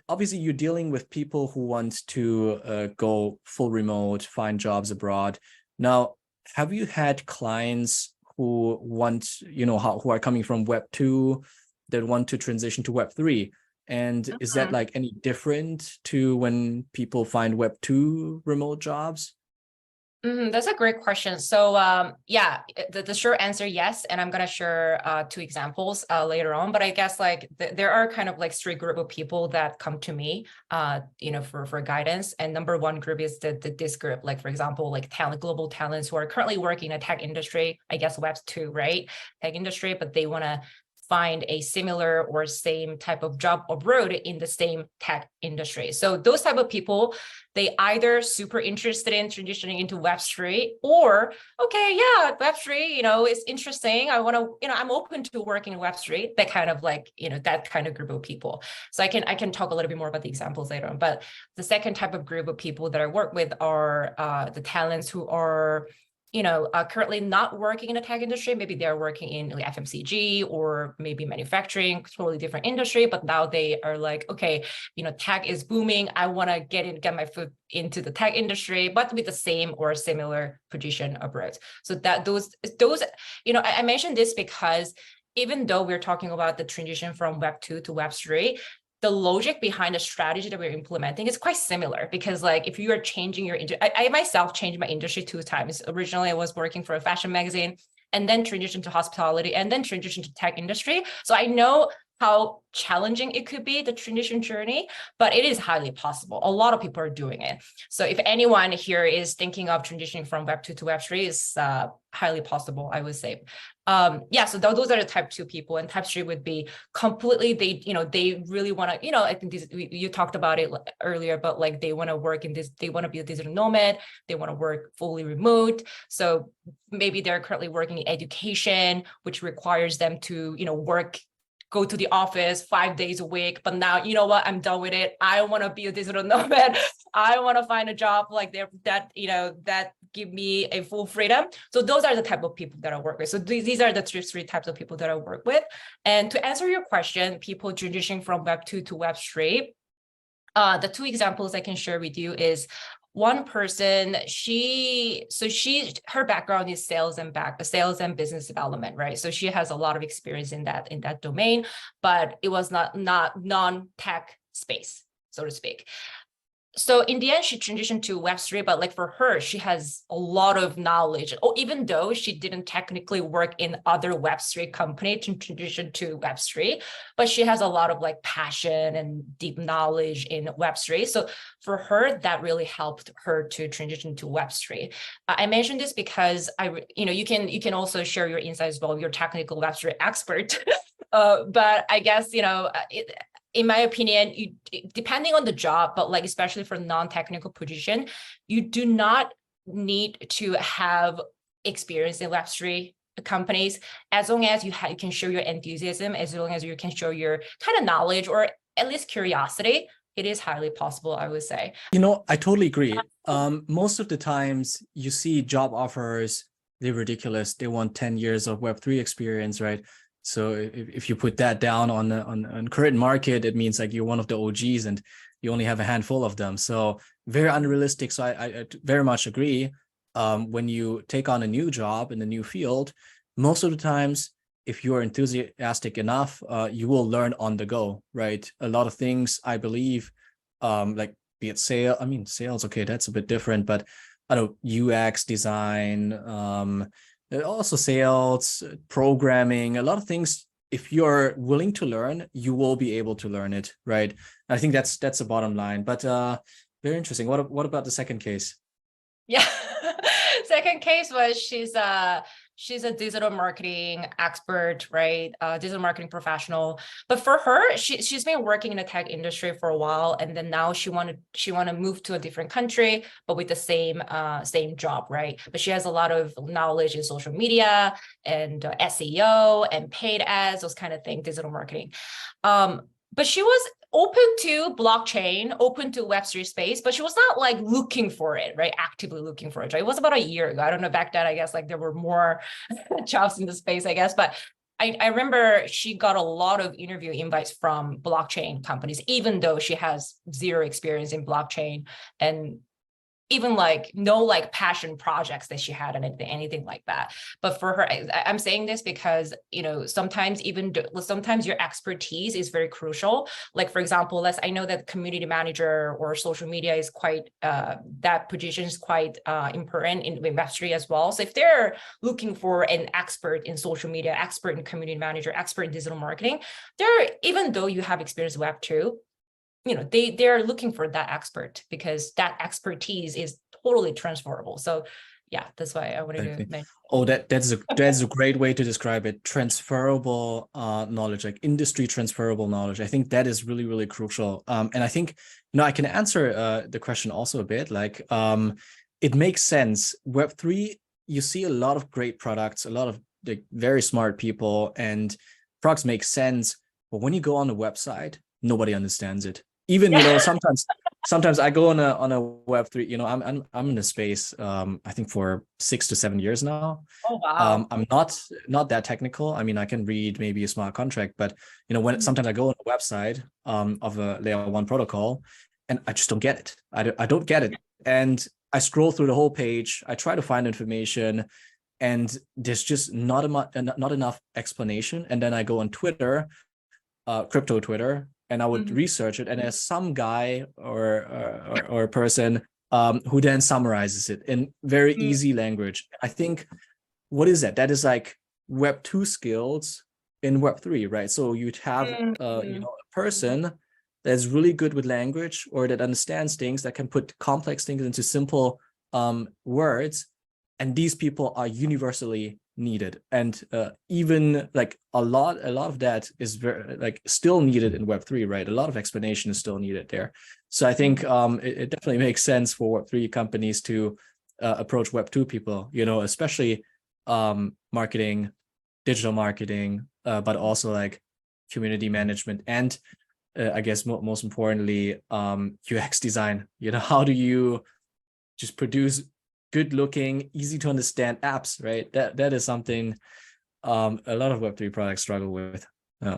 obviously you're dealing with people who want to go full remote, find jobs abroad. Now, have you had clients who want, who are coming from Web2 that want to transition to Web3? And is that like any different to when people find Web2 remote jobs? That's a great question. So yeah, the short answer, yes. And I'm going to share two examples later on. But I guess like there are kind of like three group of people that come to me, for guidance. And number one group is this group, like, for example, like global talents who are currently working in the tech industry, I guess Web2, right? Tech industry, but they want to find a similar or same type of job abroad in the same tech industry. So those type of people, they either super interested in transitioning into Web3 or, okay, yeah, Web3, it's interesting. I want to, I'm open to working in Web3, that kind of like, that kind of group of people. So I can talk a little bit more about the examples later on. But the second type of group of people that I work with are the talents who are currently not working in the tech industry. Maybe they're working in like FMCG or maybe manufacturing, totally different industry. But now they are like, okay, tech is booming. I want to get my foot into the tech industry, but with the same or similar position abroad. So that those, I mentioned this because even though we're talking about the transition from Web2 to Web3, the logic behind the strategy that we're implementing is quite similar, because like if you are changing your industry, I myself changed my industry 2 times. Originally, I was working for a fashion magazine and then transitioned to hospitality and then transitioned to tech industry. So I know how challenging it could be, the transition journey, but it is highly possible. A lot of people are doing it. So if anyone here is thinking of transitioning from Web2 to Web3, is highly possible, I would say. So those are the type 2 people, and type 3 would be completely, they really want to, I think you talked about it earlier, but like they want to work in this, they want to be a digital nomad, they want to work fully remote. So maybe they're currently working in education, which requires them to, go to the office 5 days a week, but now, I'm done with it. I want to be a digital nomad. I want to find a job like that give me a full freedom. So those are the type of people that I work with. So these are the three types of people that I work with. And to answer your question, people transitioning from Web2 to Web3, the 2 examples I can share with you is one person, her background is sales and business development, right? So she has a lot of experience in that domain, but it was not non-tech space, so to speak. So in the end, she transitioned to Web3, but like for her, she has a lot of knowledge. Even though she didn't technically work in other Web3 company to transition to Web3, but she has a lot of like passion and deep knowledge in Web3. So for her, that really helped her to transition to Web3. I mentioned this because you can also share your insights as well. You're technical Web3 expert, but I guess in my opinion, depending on the job, but like especially for non-technical position, you do not need to have experience in Web3 companies, as long as you can show your enthusiasm, as long as you can show your kind of knowledge or at least curiosity. It is highly possible, I would say. I totally agree. Most of the times you see job offers, they're ridiculous. They want 10 years of Web3 experience, right? So if you put that down on current market, it means like you're one of the OGs and you only have a handful of them. So very unrealistic. So I very much agree. When you take on a new job in a new field, most of the times, if you're enthusiastic enough, you will learn on the go, right? A lot of things, I believe, like be it sales, okay, that's a bit different, but I don't know, UX design, also sales, programming, a lot of things. If you're willing to learn, you will be able to learn it, right? I think that's the bottom line. But very interesting. What about the second case? Yeah, second case was she's a digital marketing expert, right? Digital marketing professional. But for her, she's been working in the tech industry for a while, and then now she wanted to move to a different country, but with the same job, right? But she has a lot of knowledge in social media and SEO and paid ads, those kind of things, digital marketing. But she was open to blockchain, open to Web3 space, but she was not like looking for it, right? Actively looking for it. Right? It was about a year ago. I don't know, back then, I guess like there were more jobs in the space, I guess. But I remember she got a lot of interview invites from blockchain companies, even though she has zero experience in blockchain and even like no like passion projects that she had and anything like that. But for her, I'm saying this because, you know, sometimes sometimes your expertise is very crucial. Like, for example, I know that community manager or social media is quite, that position is quite important in Web3 as well. So if they're looking for an expert in social media, expert in community manager, expert in digital marketing, even though you have experience in Web2, you know, they're looking for that expert because that expertise is totally transferable. So yeah, that's why I wanted to mention. Oh, that's a great way to describe it. Transferable knowledge, like industry transferable knowledge. I think that is really, really crucial. And I think, you know, I can answer the question also a bit. Like, it makes sense. Web3, you see a lot of great products, a lot of like very smart people, and products make sense. But when you go on the website, nobody understands it. Even, you know, sometimes I go on a Web3, you know, I'm in the space, I think for 6 to 7 years now. Oh, wow. I'm not that technical. I mean, I can read maybe a smart contract, but, you know, when sometimes I go on a website of a layer 1 protocol and I just don't get it. I don't get it. And I scroll through the whole page. I try to find information and there's just not enough explanation. And then I go on Twitter, crypto Twitter, and I would research it, and there's some guy or a person who then summarizes it in very easy language. I think, what is that? That is like Web2 skills in Web3, right? So you'd have you know, a person that's really good with language or that understands things, that can put complex things into simple words, and these people are universally needed. And even like a lot of that is very like still needed in Web3, right? A lot of explanation is still needed there. So I think it definitely makes sense for Web3 companies to approach Web2 people, you know, especially marketing, digital marketing, but also like community management, and I guess most importantly, UX design. You know, how do you just produce good looking, easy to understand apps, right? That is something a lot of Web3 products struggle with. Yeah.